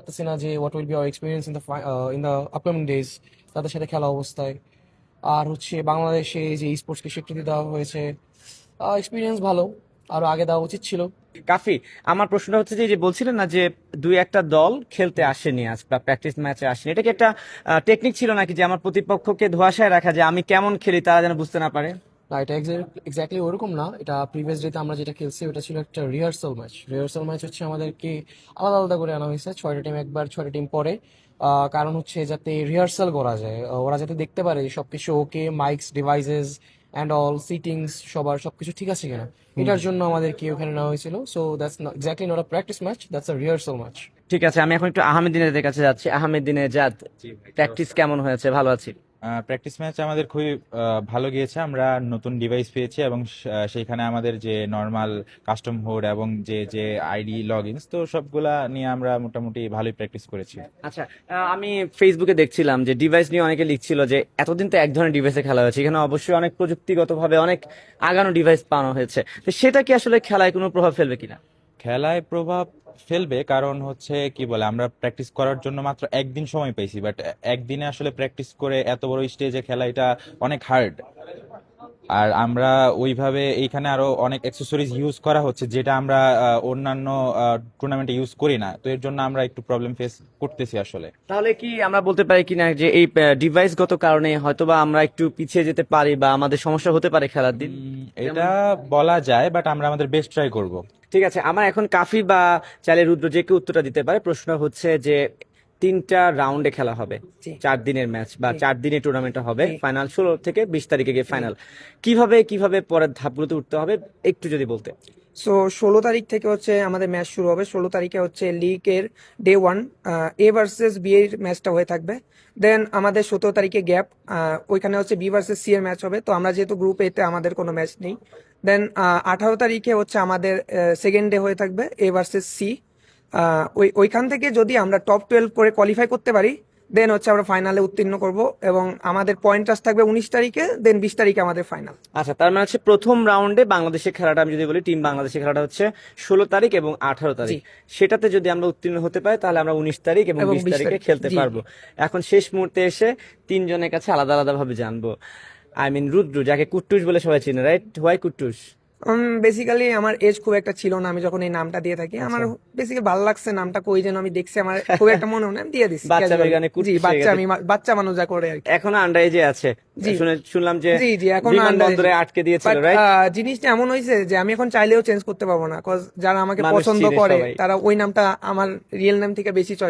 পারতেছি না যে what will be hour experience in the upcoming days তাদের সাথে খেলা অবস্থায়। আর হচ্ছে বাংলাদেশে যে স্পোর্টসকে স্বীকৃতি দেওয়া হয়েছে, এক্সপিরিয়েন্স ভালো, আরো আগে দেওয়া উচিত ছিল। কাফি, আমার প্রশ্নটা হচ্ছে যে এই যে বলছিলেন না যে দুই একটা দল খেলতে আসেনি আজ বা প্র্যাকটিস ম্যাচে আসেনি, এটা কি একটা টেকনিক ছিল নাকি যে আমার প্রতিপক্ষকে ধোঁয়াশায় রাখা, যে আমি কেমন খেলি তারা যেন বুঝতে না পারে? না, এটা এক্স্যাক্টলি ওরকম না। এটা প্রিভিয়াস ডেতে আমরা যেটা খেলছি ওটা ছিল একটা রিহার্সাল ম্যাচ। রিহার্সাল ম্যাচ হচ্ছে আমাদেরকে আলাদা আলাদা করে আনা হয়েছে, 6টা টিম একবার, 6টা টিম পরে। কারণ হচ্ছে যাতে রিহার্সাল করা যায়, ওরা যাতে দেখতে পারে যে সবকিছু okay, mics, devices and all, settings সবার সবকিছু ঠিক আছে কিনা। এটার জন্য আমাদেরকে ওখানে নেওয়া হয়েছিল। So that's exactly not a practice match, that's a rehearsal match. ঠিক আছে, আমি এখন একটু আহমেদিনের কাছে যাচ্ছি। আহমেদিনেজাদ, প্র্যাকটিস কেমন হয়েছে? ভালো আছি। প্র্যাকটিস ম্যাচ আমাদের খুবই ভালো গিয়েছে। আমরা নতুন ডিভাইস পেয়েছি এবং সেইখানে আমাদের যে নর্মাল কাস্টম হোড এবং যে যে আইডি লগ ইনস, তো সবগুলা নিয়ে আমরা মোটামুটি ভালোই প্র্যাকটিস করেছি। আচ্ছা, আমি ফেসবুকে দেখছিলাম যে ডিভাইস নিয়ে অনেকে লিখছিল যে এতদিন তো এক ধরনের ডিভাইসে খেলা হয়েছে, এখানে অবশ্যই অনেক প্রযুক্তিগতভাবে অনেক আগানো ডিভাইস পানো হয়েছে, তো সেটা কি আসলে খেলায় কোনো প্রভাব ফেলবে কিনা? খেলায় প্রভাব ফেলবে, কারণ হচ্ছে কি বলে, আমরা প্র্যাকটিস করার জন্য মাত্র একদিন সময় পেয়েছি, বাট একদিনে আসলে প্র্যাকটিস করে এত বড় স্টেজে খেলা এটা অনেক হার্ড। আর আমরা ওইভাবে এইখানে আরো অনেক অ্যাক্সেসরিজ ইউজ করা হচ্ছে, যেটা আমরা অন্যান্য টুর্নামেন্টে ইউজ করি না, তো এর জন্য আমরা একটু প্রবলেম ফেস করতেছি আসলে। তাহলে কি আমরা বলতে পারি কিনা যে এই ডিভাইসগত কারণে হয়তোবা আমরা একটু পিছিয়ে যেতে পারি বা আমাদের সমস্যা হতে পারে খেলার দিন? এটা বলা যায়, বাট আমরা আমাদের বেস্ট ট্রাই করব। ঠিক আছে, আমার এখন কাফি বা চাইলে রুদ্র যে কেউ উত্তরটা দিতে পারে। প্রশ্ন হচ্ছে যে 3টা রাউন্ডে খেলা হবে, জি 4 দিনের ম্যাচ বা জি 4 দিনের টুর্নামেন্টটা হবে, জি ফাইনাল 16 থেকে 20 তারিখে গিয়ে জি ফাইনাল। কিভাবে কিভাবে পরের ধাপগুলোতে উঠতে হবে একটু যদি বলতে। সো 16 তারিখ থেকে হচ্ছে আমাদের ম্যাচ শুরু হবে। 16 তারিখে হচ্ছে লিগের ডে 1, এ ভার্সেস বি এর ম্যাচটা হয়ে থাকবে। দেন আমাদের 17 তারিখে গ্যাপ, ওইখানে হচ্ছে বি ভার্সেস সি এর ম্যাচ হবে। তো আমরা যেহেতু গ্রুপ এতে আমাদের কোনো ম্যাচ নেই। দেন 18 তারিখে হচ্ছে আমাদের সেকেন্ড ডে হয়ে থাকবে, এ ভার্সেস সি। ওইখান থেকে যদি আমরা টপ 12 করে কোয়ালিফাই করতে পারি, দেন হচ্ছে আমরা ফাইনালে উত্তীর্ণ করব। এবং আমাদের পয়েন্ট টাচ থাকবে 19 তারিখে, দেন 20 তারিখে আমাদের ফাইনাল। আচ্ছা, তার মানে হচ্ছে প্রথম রাউন্ডে বাংলাদেশের খেলাটা আমি যদি বলি, টিম বাংলাদেশের খেলাটা হচ্ছে 16 তারিখ এবং 18 তারিখ। জি সেটাতে যদি আমরা উত্তীর্ণ হতে পারি তাহলে আমরা 19 তারিখ এবং এবং 20 বিশ তারিখে তারিখ খেলতে জি পারবো। এখন শেষ মুহূর্তে এসে তিনজনের কাছে আলাদা আলাদা ভাবে জানবো। আই মিন রুদ্র, যাকে কুট্টুস বলে সবাই চিনে, রাইট? হোয়াই কুট্টুস? বেসিক্যালি আমার এজ খুব একটা ছিল না আমি যখন এই নামটা দিয়ে থাকি। আমার আচ্ছা, বেসিক্যালি ভালো লাগছে নামটা, কই যেন আমি দেখছি, আমার খুব একটা মনে হয় না, আমি দিয়ে দিছি বাচ্চা ক্যাজুয়ালি। বেগানে জি, কুট্টুস হয়ে বাচ্চা গেছে। আমি বাচ্চা মানুষ যা করে আর কি। এখনো আন্ডার এজে আছে। জি শুনলাম যে জি জি এখন বিমানবন্দরে আটকে দিয়েছিল, বাট রাইট? জিনিসটা এমন হয়েছে যে আমি এখন চাইলেও চেঞ্জ করতে পারবো না, কজ যারা আমাকে মানুষ পছন্দ চিনে করে সবাই। তারা ওই নামটা আমার রিয়েল নাম থেকে বেশি চয়েস